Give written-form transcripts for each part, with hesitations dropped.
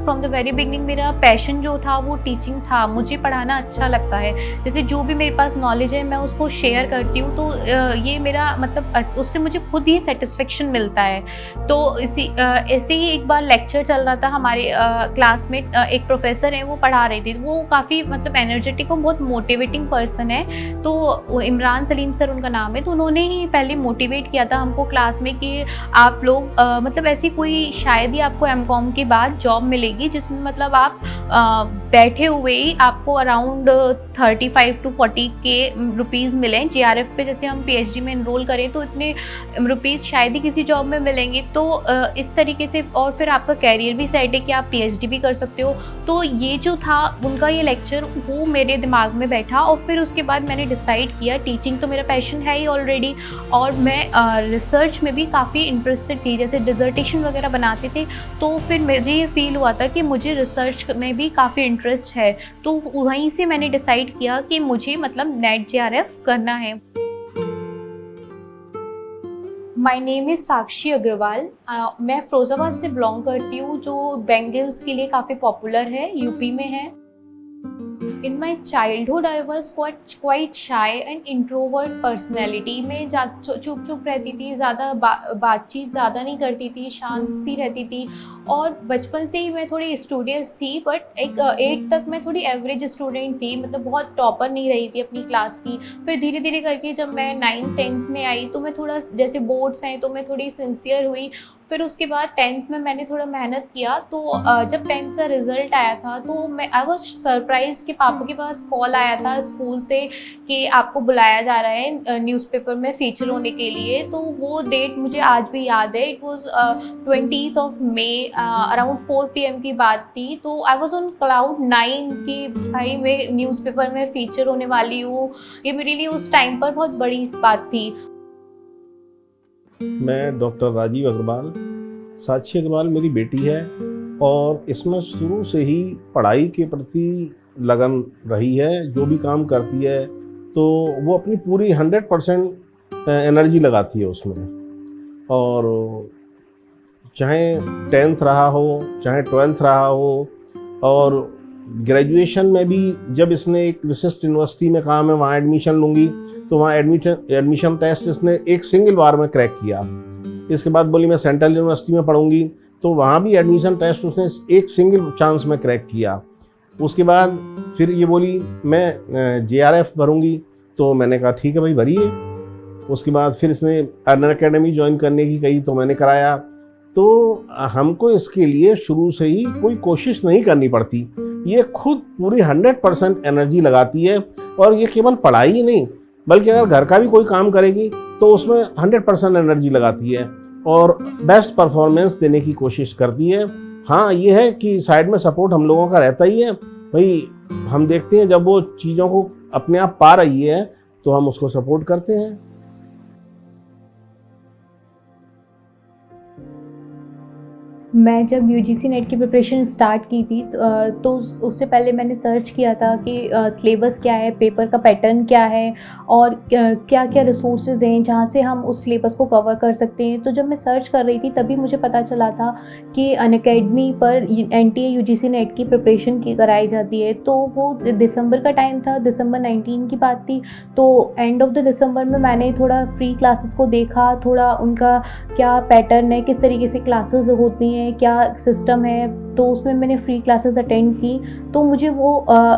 From the very beginning मेरा passion जो था वो टीचिंग था, मुझे पढ़ाना अच्छा लगता है। जैसे जो भी मेरे पास नॉलेज है मैं उसको शेयर करती हूँ, तो ये मेरा मतलब उससे मुझे खुद ही सेटिस्फेक्शन मिलता है। तो ऐसे ही एक बार लेक्चर चल रहा था हमारे क्लास में, एक प्रोफेसर हैं वो पढ़ा रही थी, वो काफ़ी मतलब एनर्जेटिक और बहुत मोटिवेटिंग पर्सन है। तो इमरान सलीम सर उनका नाम है, तो उन्होंने ही पहले मोटिवेट किया था हमको क्लास में कि आप लोग मतलब ऐसी कोई शायद ही आपको एमकॉम के बाद जॉब मिलेगी जिसमें मतलब आप बैठे हुए ही आपको अराउंड 35 to 40 के रुपीज़ मिलें। जेआरएफ पे जैसे हम पीएचडी में इनरोल करें तो इतने रुपीज़ शायद ही किसी जॉब में मिलेंगे। तो इस तरीके से, और फिर आपका कैरियर भी सेट है कि आप पीएचडी भी कर सकते हो। तो ये जो था उनका ये लेक्चर, वो मेरे दिमाग में बैठा और फिर उसके बाद मैंने डिसाइड किया, टीचिंग तो मेरा पैशन है ही ऑलरेडी, और मैं रिसर्च में भी काफ़ी इंटरेस्टेड थी। जैसे डिसर्टेशन वगैरह बनाते थे तो फिर मुझे ये फील हुआ था कि मुझे रिसर्च में भी काफ़ी इंटरेस्ट है। तो वहीं से मैंने डिसाइड किया कि मुझे मतलब नेट जेआरएफ करना है। माय नेम इज़ साक्षी अग्रवाल। मैं फ़िरोज़ाबाद से बिलोंग करती हूँ, जो बैंगल्स के लिए काफ़ी पॉपुलर है, यूपी में है। In my childhood, I was quite shy and introvert personality। मैं चुप चुप रहती थी, ज़्यादा बातचीत ज़्यादा नहीं करती थी, शांत सी रहती थी। और बचपन से ही मैं थोड़ी स्टूडियस थी, बट एक 8 तक मैं थोड़ी एवरेज स्टूडेंट थी, मतलब बहुत टॉपर नहीं रही थी अपनी क्लास की। फिर धीरे धीरे करके जब मैं 9th 10th में आई तो मैं थोड़ा, जैसे बोर्ड्स हैं तो मैं थोड़ी सिंसियर हुई। फिर उसके बाद 10th में मैंने थोड़ा मेहनत किया, तो जब 10th का रिज़ल्ट आया था तो आई वॉज सरप्राइज्ड कि पापा के पास कॉल आया था स्कूल से कि आपको बुलाया जा रहा है न्यूज़पेपर में फीचर होने के लिए। तो वो डेट मुझे आज भी याद है। It was 20th of May, around 4 PM की बात थी। तो आई वॉज ऑन क्लाउड 9 कि भाई मैं न्यूज़पेपर में फ़ीचर होने वाली हूँ। ये मेरे लिए उस टाइम पर बहुत बड़ी बात थी। मैं डॉक्टर राजीव अग्रवाल, साक्षी अग्रवाल मेरी बेटी है और इसमें शुरू से ही पढ़ाई के प्रति लगन रही है। जो भी काम करती है तो वो अपनी पूरी 100% एनर्जी लगाती है उसमें। और चाहे 10th रहा हो, चाहे 12th रहा हो, और ग्रेजुएशन में भी जब इसने एक विशिष्ट यूनिवर्सिटी में कहा मैं वहाँ एडमिशन लूँगी, तो वहाँ एडमिशन टेस्ट इसने एक सिंगल बार में क्रैक किया। इसके बाद बोली मैं सेंट्रल यूनिवर्सिटी में पढ़ूंगी, तो वहाँ भी एडमिशन टेस्ट उसने एक सिंगल चांस में क्रैक किया। उसके बाद फिर ये बोली मैं जेआरएफ भरूंगी, तो मैंने कहा ठीक है भाई भरिए। उसके बाद फिर इसने अर्नर अकेडमी ज्वाइन करने की कही, तो मैंने कराया। तो हमको इसके लिए शुरू से ही कोई कोशिश नहीं करनी पड़ती, ये खुद पूरी 100% एनर्जी लगाती है। और ये केवल पढ़ाई ही नहीं, बल्कि अगर घर का भी कोई काम करेगी तो उसमें 100% एनर्जी लगाती है और बेस्ट परफॉर्मेंस देने की कोशिश करती है। हाँ, ये है कि साइड में सपोर्ट हम लोगों का रहता ही है भाई। हम देखते हैं जब वो चीज़ों को अपने आप पा रही है तो हम उसको सपोर्ट करते हैं। मैं जब यूजीसी नेट की प्रिपरेशन स्टार्ट की थी तो उससे पहले मैंने सर्च किया था कि सिलेबस क्या है, पेपर का पैटर्न क्या है और क्या क्या रिसोर्सेज हैं जहाँ से हम उस सिलेबस को कवर कर सकते हैं। तो जब मैं सर्च कर रही थी तभी मुझे पता चला था कि अनअकैडमी पर एनटीए यूजीसी नेट की प्रिपरेशन की कराई जाती है। तो वो दिसंबर का टाइम था, दिसंबर 19 की बात थी। तो एंड ऑफ द दिसंबर में मैंने थोड़ा फ्री क्लासेस को देखा, थोड़ा उनका क्या पैटर्न है, किस तरीके से क्लासेस होती हैं, क्या सिस्टम है। तो उसमें मैंने फ्री क्लासेस अटेंड की, तो मुझे वो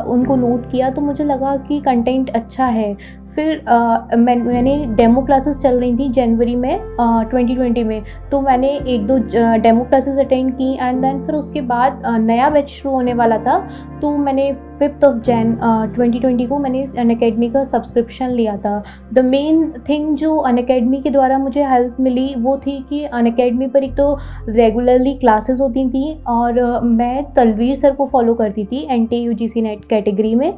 उनको नोट किया, तो मुझे लगा कि कंटेंट अच्छा है। फिर मैंने डेमो क्लासेस चल रही थी जनवरी में 2020 में, तो मैंने 1-2 डेमो क्लासेस अटेंड की। एंड देन फिर उसके बाद नया बैच शुरू होने वाला था, तो मैंने 5th of Jan 2020 को मैंने अनअकैडमी का सब्सक्रिप्शन लिया था। द मेन थिंग जो अनअकैडमी के द्वारा मुझे हेल्प मिली वो थी कि अनअकैडमी पर एक तो रेगुलरली क्लासेस होती थी और मैं तलवीर सर को फॉलो करती थी एनटीए यूजीसी नेट कैटेगरी में।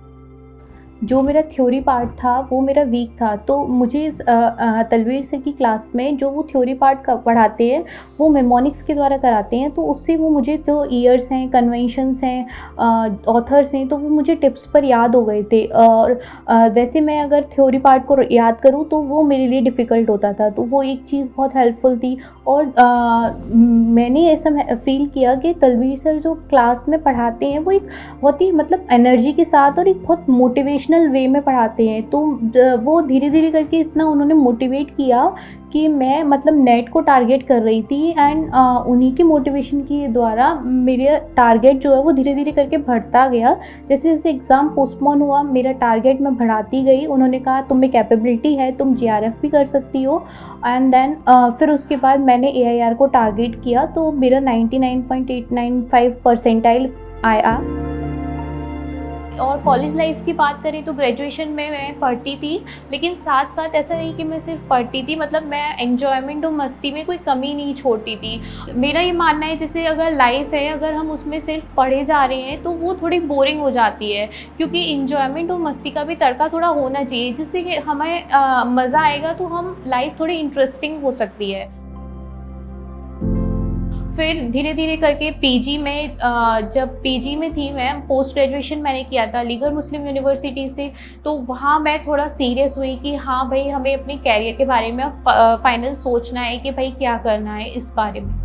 जो मेरा थ्योरी पार्ट था वो मेरा वीक था, तो मुझे तलवीर सर की क्लास में जो वो थ्योरी पार्ट पढ़ाते हैं वो मेमोनिक्स के द्वारा कराते हैं, तो उससे वो मुझे जो ईयर्स हैं, कन्वेंशंस हैं, ऑथर्स हैं, तो वो मुझे टिप्स पर याद हो गए थे। और वैसे मैं अगर थ्योरी पार्ट को याद करूँ तो वो मेरे लिए डिफ़िकल्ट होता था, तो वो एक चीज़ बहुत हेल्पफुल थी। और मैंने ऐसा फील किया कि तलवीर सर जो क्लास में पढ़ाते हैं वो एक बहुत ही मतलब एनर्जी के साथ और एक बहुत मोटिवेशनल वे में पढ़ाते हैं। तो वो धीरे-धीरे करके इतना उन्होंने मोटिवेट किया कि मैं मतलब नेट को टारगेट कर रही थी, एंड उन्हीं के मोटिवेशन के द्वारा मेरा टारगेट जो है वो धीरे-धीरे करके बढ़ता गया। जैसे-जैसे एग्ज़ाम पोस्टपोन हुआ, मेरा टारगेट मैं बढ़ाती गई। उन्होंने कहा तुम में कैपेबिलिटी है, तुम जेआरएफ भी कर सकती हो। एंड देन फिर उसके बाद मैंने एआईआर को टारगेट किया, तो मेरा 99.895 परसेंटाइल आया। और कॉलेज लाइफ की बात करें तो ग्रेजुएशन में मैं पढ़ती थी, लेकिन साथ साथ ऐसा नहीं कि मैं सिर्फ पढ़ती थी, मतलब मैं एन्जॉयमेंट और मस्ती में कोई कमी नहीं छोड़ती थी। मेरा ये मानना है जैसे अगर लाइफ है, अगर हम उसमें सिर्फ पढ़े जा रहे हैं तो वो थोड़ी बोरिंग हो जाती है, क्योंकि एन्जॉयमेंट और मस्ती का भी तड़का थोड़ा होना चाहिए, जिससे कि हमें मज़ा आएगा, तो हम लाइफ थोड़ी इंटरेस्टिंग हो सकती है। फिर धीरे धीरे करके पीजी में जब पीजी में थी मैं, पोस्ट ग्रेजुएशन मैंने किया था अलीगढ़ मुस्लिम यूनिवर्सिटी से, तो वहाँ मैं थोड़ा सीरियस हुई कि हाँ भाई, हमें अपने कैरियर के बारे में फाइनल सोचना है कि भाई क्या करना है इस बारे में।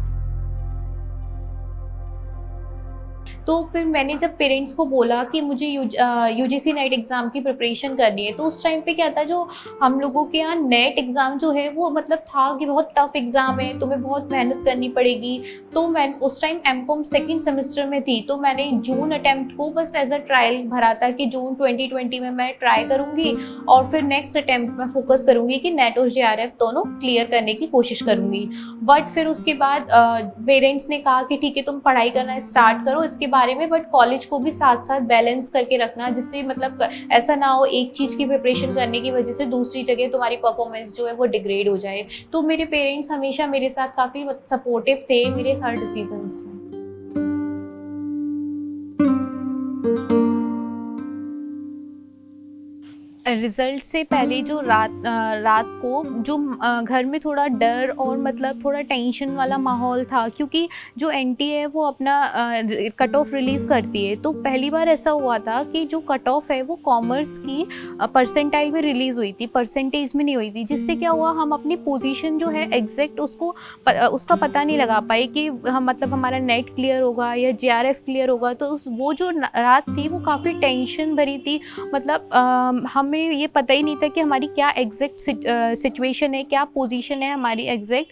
तो फिर मैंने जब पेरेंट्स को बोला कि मुझे यूजीसी नेट एग्ज़ाम की प्रिपरेशन करनी है, तो उस टाइम पे क्या था, जो हम लोगों के यहाँ नेट एग्ज़ाम जो है वो मतलब था कि बहुत टफ एग्ज़ाम है, तुम्हें बहुत मेहनत करनी पड़ेगी। तो मैं उस टाइम एमकॉम सेकंड सेमेस्टर में थी, तो मैंने जून अटैम्प्ट को बस एज अ ट्रायल भरा था कि जून 2020 में मैं ट्राई करूँगी, और फिर नेक्स्ट अटैम्प्ट में फोकस करूँगी कि नेट और जेआरएफ दोनों क्लियर करने की कोशिश करूँगी। बट फिर उसके बाद पेरेंट्स ने कहा कि ठीक है, तुम पढ़ाई करना स्टार्ट करो इसके बारे में, बट कॉलेज को भी साथ साथ बैलेंस करके रखना, जिससे मतलब ऐसा ना हो एक चीज़ की प्रिपरेशन करने की वजह से दूसरी जगह तुम्हारी परफॉर्मेंस जो है वो डिग्रेड हो जाए। तो मेरे पेरेंट्स हमेशा मेरे साथ काफ़ी सपोर्टिव थे मेरे हर डिसीजंस में। रिज़ल्ट से पहले जो रात को जो घर में थोड़ा डर और मतलब थोड़ा टेंशन वाला माहौल था, क्योंकि जो एनटीए है वो अपना कट ऑफ रिलीज़ करती है। तो पहली बार ऐसा हुआ था कि जो कट ऑफ है वो कॉमर्स की परसेंटाइल में रिलीज़ हुई थी, परसेंटेज में नहीं हुई थी, जिससे क्या हुआ, हम अपनी पोजीशन जो है एग्जैक्ट उसका पता नहीं लगा पाए कि हम मतलब हमारा नेट क्लियर होगा या जेआरएफ क्लियर होगा। तो वो जो रात थी वो काफ़ी टेंशन भरी थी, मतलब हमें ये पता ही नहीं था कि हमारी क्या एग्जैक्ट सिचुएशन है, क्या पोजीशन है हमारी एग्जैक्ट।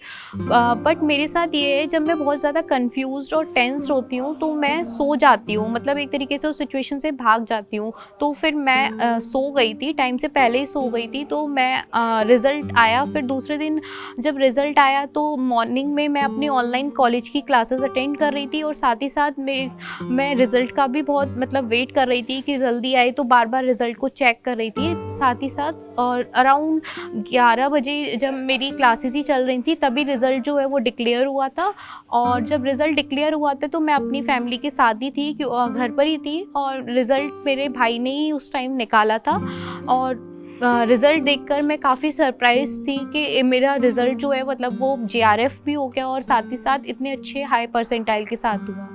बट मेरे साथ ये है, जब मैं बहुत ज़्यादा कंफ्यूज्ड और टेंस्ड होती हूँ तो मैं सो जाती हूँ, मतलब एक तरीके से उस सिचुएशन से भाग जाती हूँ। तो फिर मैं सो गई थी, टाइम से पहले ही सो गई थी। तो मैं रिज़ल्ट आया, फिर दूसरे दिन जब रिज़ल्ट आया तो मॉर्निंग में मैं अपनी ऑनलाइन कॉलेज की क्लासेस अटेंड कर रही थी, और साथ ही साथ मैं रिज़ल्ट का भी बहुत मतलब वेट कर रही थी कि जल्दी आए, तो बार बार रिज़ल्ट को चेक कर रही थी साथ ही साथ। और अराउंड 11 बजे जब मेरी क्लासेस ही चल रही थी, तभी रिज़ल्ट जो है वो डिक्लेयर हुआ था। और जब रिज़ल्ट डिक्लेयर हुआ था तो मैं अपनी फैमिली के साथ ही थी, घर पर ही थी, और रिज़ल्ट मेरे भाई ने ही उस टाइम निकाला था। और रिज़ल्ट देखकर मैं काफ़ी सरप्राइज़ थी कि मेरा रिज़ल्ट जो है मतलब वो जेआरएफ भी हो गया, और साथ ही साथ इतने अच्छे हाई परसेंटाइल के साथ हुआ।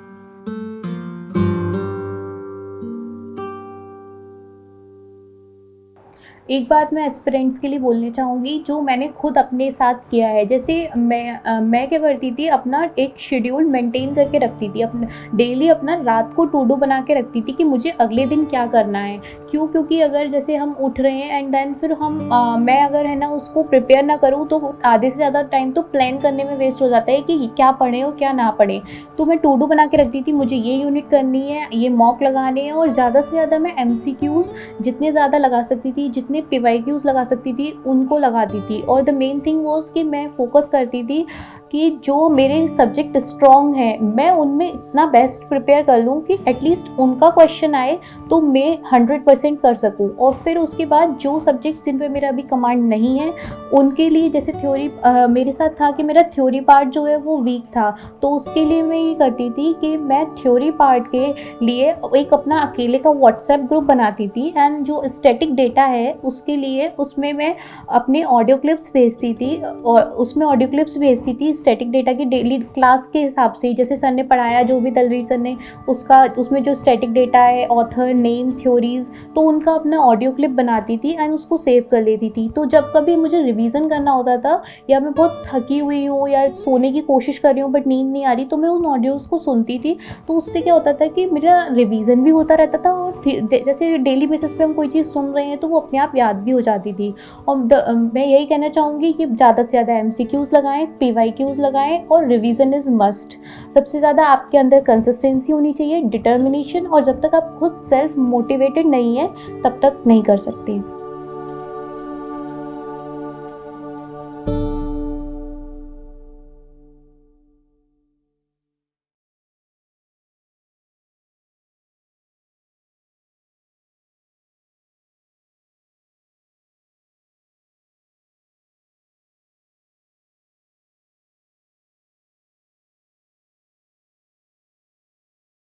एक बात मैं एस्पिरेंट्स के लिए बोलना चाहूँगी, जो मैंने खुद अपने साथ किया है। जैसे मैं क्या करती थी, अपना एक शेड्यूल मेंटेन करके रखती थी, अपना डेली अपना रात को टू डू बना के रखती थी कि मुझे अगले दिन क्या करना है। क्योंकि अगर जैसे हम उठ रहे हैं एंड देन फिर मैं अगर है ना उसको प्रिपेयर ना करूँ, तो आधे से ज़्यादा टाइम तो प्लान करने में वेस्ट हो जाता है कि क्या पढ़ें और क्या ना पढ़ें। तो मैं टू डू बना के रखती थी, मुझे ये यूनिट करनी है, ये मॉक लगाने हैं, और ज़्यादा से ज़्यादा मैं MCQs जितने ज़्यादा लगा सकती थी, जितने PYQs लगा सकती थी उनको लगाती थी। और द मेन थिंग वाज कि मैं फोकस करती थी कि जो मेरे सब्जेक्ट स्ट्रॉन्ग हैं मैं उनमें इतना बेस्ट प्रिपेयर कर लूँ कि एटलीस्ट उनका क्वेश्चन आए तो मैं 100% कर सकूँ। और फिर उसके बाद जो सब्जेक्ट्स जिन पे मेरा अभी कमांड नहीं है उनके लिए, जैसे थ्योरी मेरे साथ था कि मेरा थ्योरी पार्ट जो है वो वीक था, तो उसके लिए मैं ये करती थी कि मैं थ्योरी पार्ट के लिए एक अपना अकेले का व्हाट्सएप ग्रुप बनाती थी। एंड जो स्टैटिक डेटा है उसके लिए उसमें मैं अपने ऑडियो क्लिप्स भेजती थी, और उसमें ऑडियो क्लिप्स भेजती थी स्टैटिक डेटा की डेली क्लास के हिसाब से। जैसे सर ने पढ़ाया, जो भी दलवीर सर ने, उसका उसमें जो स्टैटिक डेटा है, ऑथर नेम, थ्योरीज, तो उनका अपना ऑडियो क्लिप बनाती थी एंड उसको सेव कर लेती थी। तो जब कभी मुझे रिवीजन करना होता था या मैं बहुत थकी हुई हूँ या सोने की कोशिश कर रही हूँ बट नींद नहीं आ रही, तो मैं उन ऑडियोज़ को सुनती थी। तो उससे क्या होता था कि मेरा रिवीजन भी होता रहता था, और जैसे डेली बेसिस पे हम कोई चीज़ सुन रहे हैं तो वो अपने आप याद भी हो जाती थी। और मैं यही कहना चाहूँगी कि ज़्यादा से ज़्यादा MCQs लगाएं, PYQs लगाएं, और रिवीजन इज़ मस्ट। सबसे ज़्यादा आपके अंदर कंसिस्टेंसी होनी चाहिए, डिटर्मिनेशन, और जब तक आप खुद सेल्फ मोटिवेटेड नहीं है तब तक नहीं कर सकते।